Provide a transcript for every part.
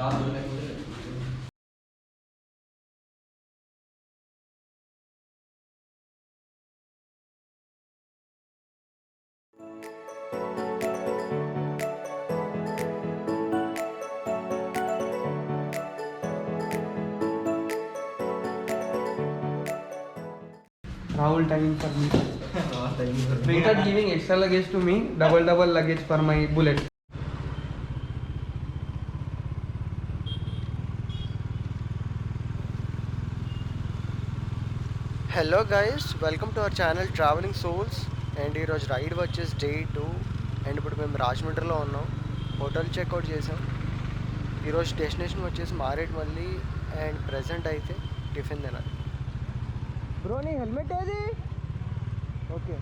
Rahul timing for me. Venkat giving extra luggage to me, double luggage for my bullet. Hello guys, welcome to our channel travelling souls. And ఈరోజు ride వచ్చేసి day 2. And ఇప్పుడు మేము రాజమండ్రిలో ఉన్నాం. Hotel checkout చేసాం. ఈరోజు destination వచ్చేసి Maredumilli. And present అయితే టిఫిన్ తినాలి. బ్రో నీ హెల్మెట్ ఏది? ఓకే.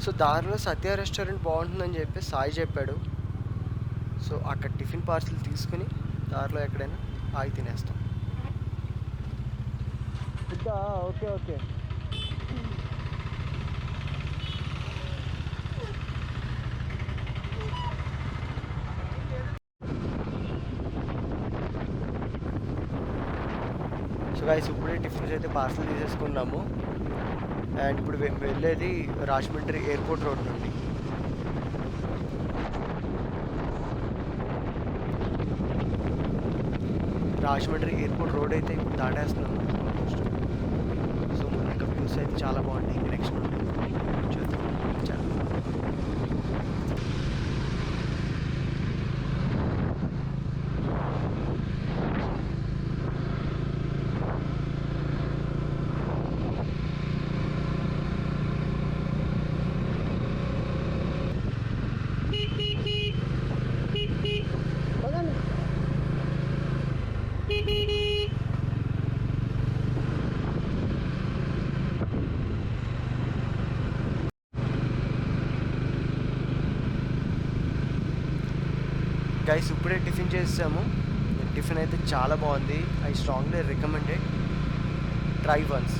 సో దారిలో సత్య రెస్టారెంట్ బాగుంటుందని చెప్పి సాయి చెప్పాడు. సో అక్కడ టిఫిన్ పార్సిల్ తీసుకుని దారిలో ఎక్కడైనా ఆగి తినేస్తాం. Okay okay. సో గైస్, ఇప్పుడే టిఫిన్స్ అయితే పార్సల్ తీసేసుకున్నాము. అండ్ ఇప్పుడు వెళ్ళేది రాజమండ్రి ఎయిర్పోర్ట్ రోడ్ నుండి. రాజమండ్రి ఎయిర్పోర్ట్ రోడ్ అయితే ఇప్పుడు దాటేస్తున్నాము ఆల్మోస్ట్. సో ముందు ఇంకా వ్యూస్ అయితే చాలా బాగుంటాయి. ఇంకా నెక్స్ట్ చూద్దాం. చాలా గైస్, ఇప్పుడే టిఫిన్ చేసాము. టిఫిన్ అయితే చాలా బాగుంది. I strongly recommended. Try once.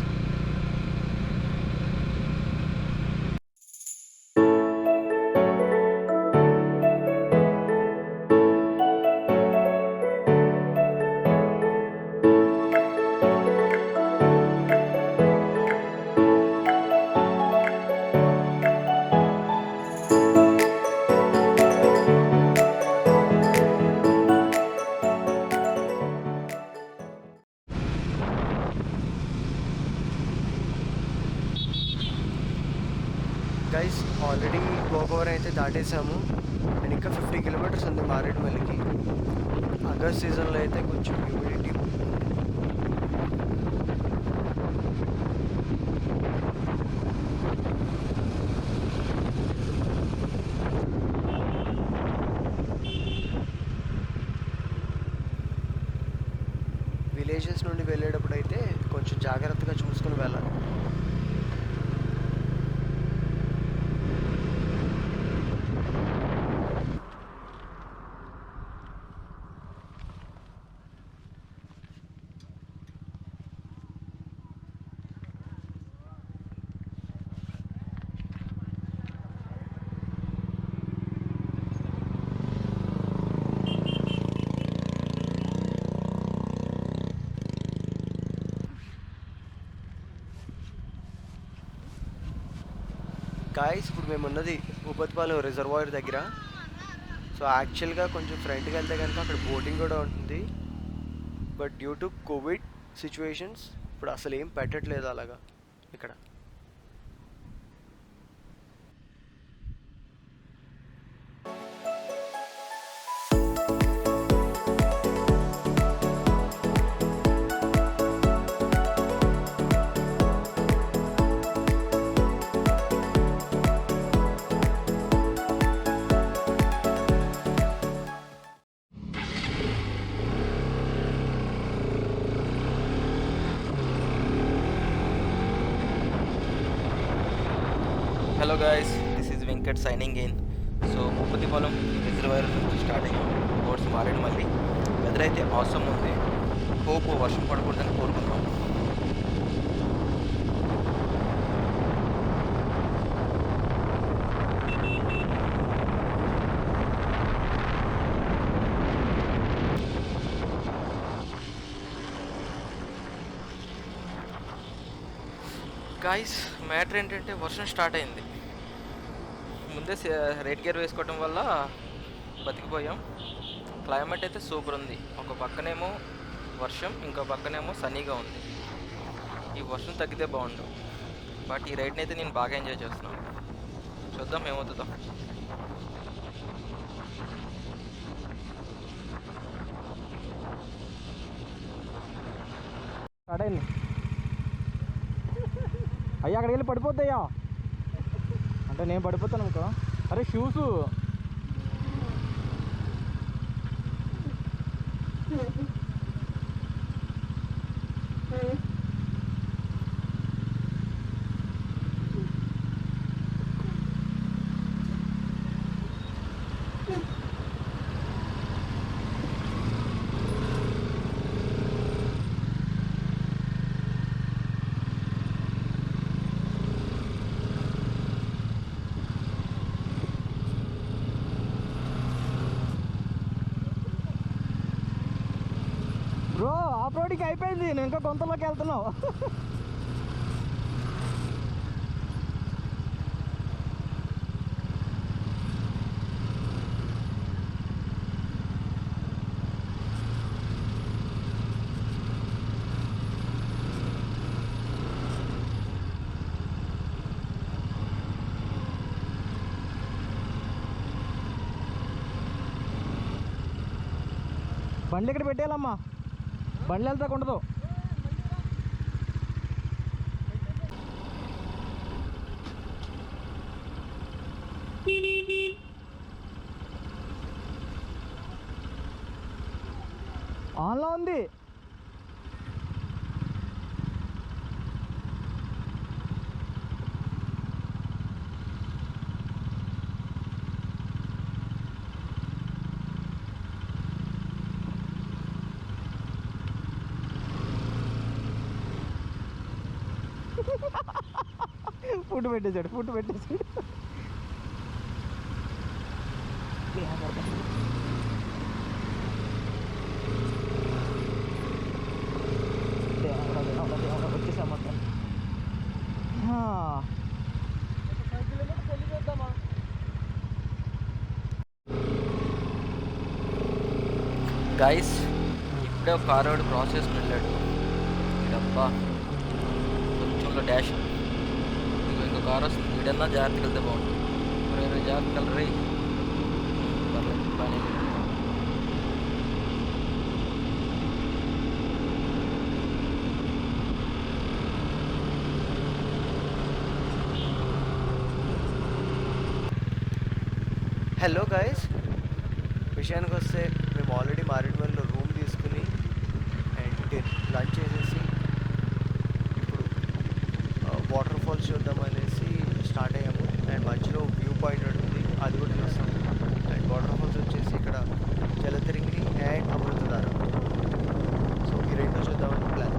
Guys, already Gokavaram అయితే దాటేసాము. అండ్ ఇంకా 50 కిలోమీటర్స్ ఉంది మారేడుమల్లికి. ఆగస్ట్ సీజన్లో అయితే కొంచెం హ్యూమిడిటీ. విలేజెస్ నుండి వెళ్ళేటప్పుడు అయితే కొంచెం జాగ్రత్తగా చూసుకుని వెళ్ళాలి. గాయస్, ఇప్పుడు మేము ఉన్నది ఉపత్పాలెం రిజర్వాయర్ దగ్గర. సో యాక్చువల్గా కొంచెం ఫ్రంట్కి వెళ్తే కనుక అక్కడ బోటింగ్ కూడా ఉంటుంది. But due to Covid situations ఇప్పుడు అసలు ఏం పెట్టట్లేదు అలాగా ఇక్కడ. Hello guys, this is Venkat signing in. So Upatipalam reservoir నుంచి స్టార్ట్ అయ్యాం టువర్డ్స్ మారేడుమల్లి. వెదర్ అయితే అవసరం ఉంది. హోప్ వర్షం పడకూడదని కోరుకుందాం. గాయస్ మ్యాటర్ ఏంటంటే వర్షం స్టార్ట్ అయింది. ముందే రైట్ గేర్ వేసుకోవడం వల్ల బతికిపోయాం. క్లైమేట్ అయితే సూపర్ ఉంది. ఒక పక్కనేమో వర్షం, ఇంకో పక్కనేమో సన్నీగా ఉంది. ఈ వర్షం తగ్గితే బాగుండు. బట్ ఈ రైడ్ని అయితే నేను బాగా ఎంజాయ్ చేస్తున్నాను. చూద్దాం ఏమవుతుందో. అయ్యా అక్కడికి వెళ్ళి పడిపోద్దయ్యా అంటే నేను పడిపోతాను అనుకో. అరే షూస్ బ్రో ఆఫ్ రోడ్కి అయిపోయింది, నేను ఇంకా గుంతలోకి వెళ్తున్నావు. బండ్లు ఇక్కడ పెట్టేయాలమ్మా, బండ్లు వెళ్తాకు ఉండదు. ఆన్లో ఉంది. ఫుడ్ పెట్టేశాడు, ఫుడ్ పెట్టేశాడు. వచ్చేసా మొత్తం. గాయస్ ఇప్పుడే ఒక కార్ వాడు క్రాస్ చేసుకుని వెళ్ళాడు. ఇదబ్బా కొంచెంలో డాష్. ఇంకో కార్ వస్తుంది, వీడన్నా జాగ్రత్తగా వెళ్తే బాగుంటుంది. మరి జాగ్రత్తగా వెళ్ళరే. పర్లేదు బాగానే. హలో గైస్, విషయానికి వస్తే మేము ఆల్రెడీ మారేడుమల్లిలో రూమ్ తీసుకుని అండ్ లంచ్ చేసేసి ఇప్పుడు వాటర్ ఫాల్స్ చూద్దామనేసి స్టార్ట్ అయ్యాము. అండ్ మధ్యలో వ్యూ పాయింట్ ఉంటుంది, అది కూడా చూస్తాము. అండ్ వాటర్ ఫాల్స్ వచ్చేసి ఇక్కడ జలతరింగి అండ్ అమృతధార. సో ఈ రెండు చూద్దామని ప్లాన్.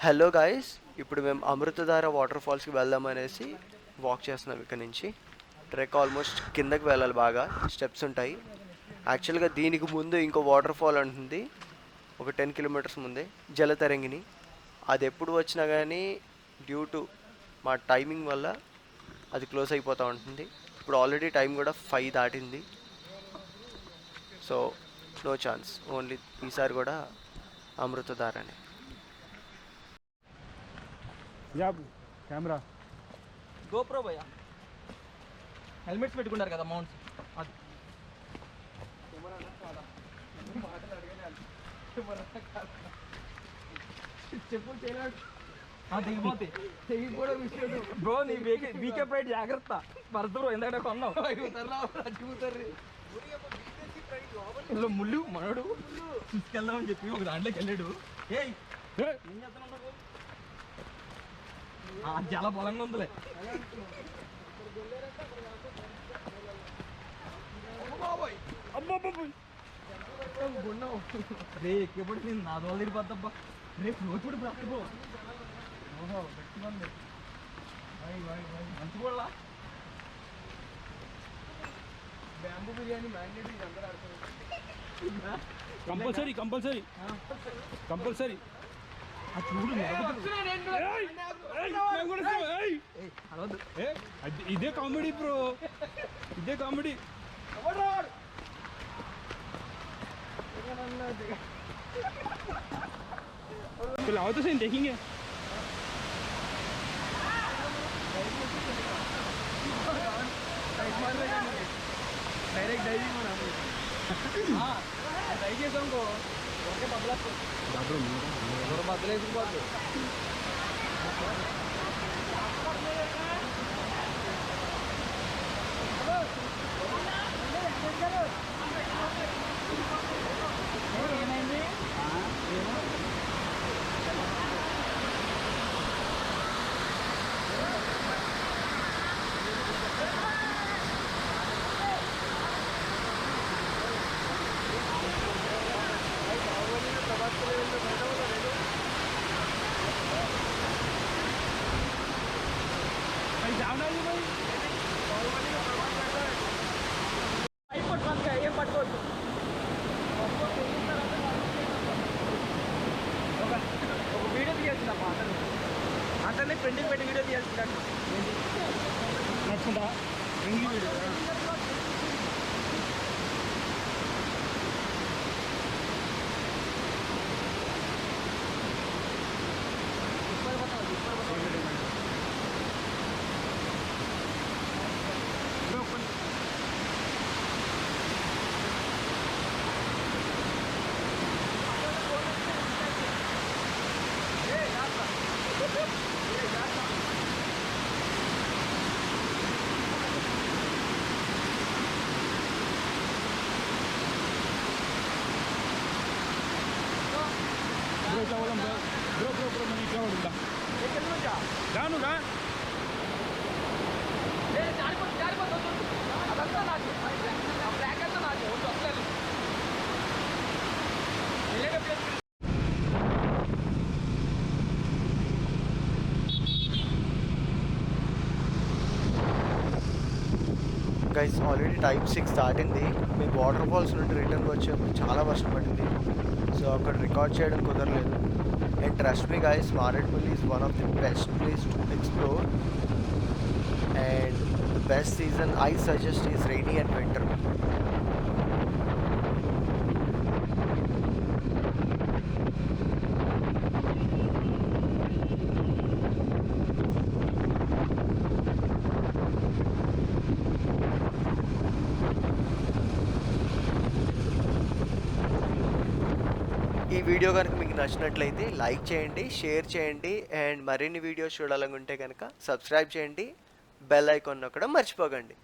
హలో గాయస్, ఇప్పుడు మేము అమృతధార వాటర్ ఫాల్స్కి వెళ్దామనేసి వాక్ చేస్తున్నాం. ఇక్కడ నుంచి ట్రెక్ ఆల్మోస్ట్ కిందకి వెళ్ళాలి, బాగా స్టెప్స్ ఉంటాయి. యాక్చువల్గా దీనికి ముందు ఇంకో వాటర్ ఫాల్ ఉంటుంది ఒక 10 కిలోమీటర్స్ ముందే, జలతరంగిణి. అది ఎప్పుడు వచ్చినా కానీ డ్యూ టు మా టైమింగ్ వల్ల అది క్లోజ్ అయిపోతూ ఉంటుంది. ఇప్పుడు ఆల్రెడీ టైం కూడా 5 దాటింది. సో నో ఛాన్స్, ఓన్లీ ఈసారి కూడా అమృతధారనే. కెమెరా గోప్రో భయ్యా, హెల్మెట్స్ పెట్టుకుంటారు కదా మౌంట్స్, అది చెప్పులు చేయలేడు దిగిపోతే తెగిపోవడం విషయం. బ్రో నీ వీకే ప్రైడ్ జాగ్రత్త పరదు బ్రో, ఎందుకంటే కొన్నావు ఇలా ముళ్ళు మనోడు తీసుకెళ్దామని చెప్పి ఒక దాంట్లోకి వెళ్ళాడు. ఏయ్ ఏం చేస్తున్నావు? చాలా బలంగా ఉందిలే. రే ఎక్కేపడి నేను నా దోలు తిరిగిపోద్దబ్బా. రేపు రోజు బ్రతుకో మంచి కూడా బ్యాంబూ బిర్యానీ మ్యాండేటరీ అందరూ ఆడుతున్నారు. Compulsory compulsory compulsory. చూడు ఇదే కామెడీ బ్రో, ఇదే కామెడీ. आओ तो सही देखेंगे. డైరెక్ట్ డైవింగ్ ట్రై చేసాం ఓకే బద్దలేసిపోద్దు. ఏం పట్టుకోవచ్చు. ఒక వీడియో తీయాల్సిందమ్మా, అతన్ని ప్రింటింగ్ పెట్టి వీడియో తీయాల్సిందండి. నడుచుకుంటా వీడియో బ్రో మన ఇట్లా ఉందా రాను రా. అదంతా నాకు ఆ బ్లాక్ అంతా నాకు వస్తుంది. గైస్ ఆల్రెడీ టైం 6 దాటింది. మేము వాటర్ ఫాల్స్ నుండి రిటర్న్కి వచ్చేప్పుడు చాలా వర్షం పడింది. సో అక్కడ రికార్డ్ చేయడం కుదరలేదు. And trust me guys, Maredumilli is one of the best place to explore. And the best season I suggest is rainy and winter. ఈ వీడియో కనుక మీకు నచ్చినట్లయితే లైక్ చేయండి, షేర్ చేయండి. అండ్ మరిన్ని వీడియోస్ చూడాలనుకుంటే కనుక సబ్స్క్రైబ్ చేయండి, బెల్ ఐకాన్ నొక్కడం మర్చిపోకండి.